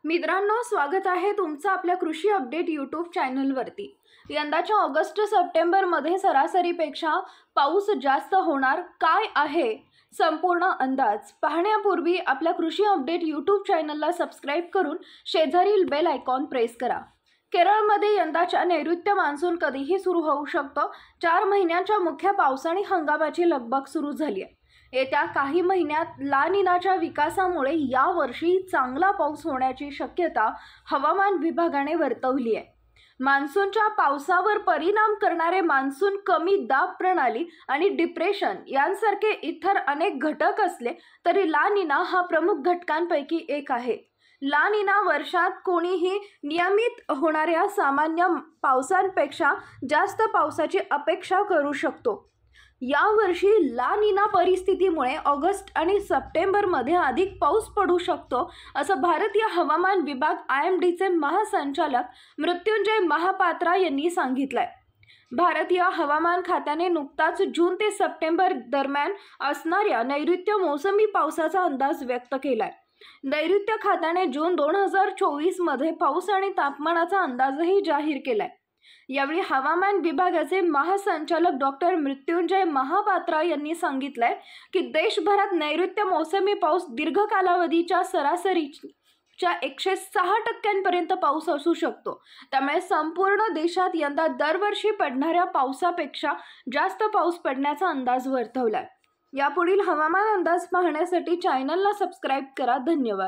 मित्रांनो, स्वागत आहे तुमचं आपल्या कृषी अपडेट यूट्यूब चॅनलवरती। यंदाच्या ऑगस्ट सप्टेंबरमध्ये सरासरीपेक्षा पाऊस जास्त होणार काय आहे संपूर्ण अंदाज पाहण्यापूर्वी आपल्या कृषी अपडेट यूट्यूब चॅनलला सबस्क्राइब करून शेजारील बेल आयकॉन प्रेस करा। केरळमध्ये यंदाच्या नैऋत्य मान्सून कधीही सुरू होऊ शकतो। 4 महिन्यांच्या मुख्य पावसाळी हंगामाची लगबग सुरू झाली आहे। येत्या काही महिन्यात ला निनाच्या विकासामुळे यावर्षी चांगला पाऊस होण्याची शक्यता हवामान विभागाने वर्तवली आहे। मान्सूनच्या पावसावर परिणाम करणारे मान्सून कमी दाब प्रणाली आणि डिप्रेशन यांसारखे इतर अनेक घटक असले तरी ला निना हा प्रमुख घटकांपैकी एक आहे। ला निना वर्षात कोणीही नियमित होणाऱ्या सामान्य पावसांपेक्षा जास्त पावसाची अपेक्षा करू शकतो। यावर्षी ला निना परिस्थितीमुळे ऑगस्ट आणि सप्टेंबरमध्ये अधिक पाऊस पडू शकतो असं भारतीय हवामान विभाग IMDचे महासंचालक मृत्युंजय महापात्रा यांनी सांगितलंय। भारतीय हवामान खात्याने नुकताच जून ते सप्टेंबर दरम्यान असणाऱ्या नैऋत्य मोसमी पावसाचा अंदाज व्यक्त केलाय। नैऋत्य खात्याने जून 2024 मध्ये पाऊस आणि तापमानाचा अंदाजही जाहीर केलाय। यावेळी हवामान विभागाचे महासंचालक डॉक्टर मृत्युंजय महापात्रा यांनी सांगितलंय की देशभरात नैऋत्य मोसमी पाऊस दीर्घ कालावधीच्या सरासरीच्या 106% पाऊस असू शकतो। त्यामुळे संपूर्ण देशात यंदा दरवर्षी पडणाऱ्या पावसापेक्षा जास्त पाऊस पडण्याचा अंदाज वर्तवलाय। यापुढील हवामान अंदाज पाहण्यासाठी चॅनलला सबस्क्राइब करा। धन्यवाद।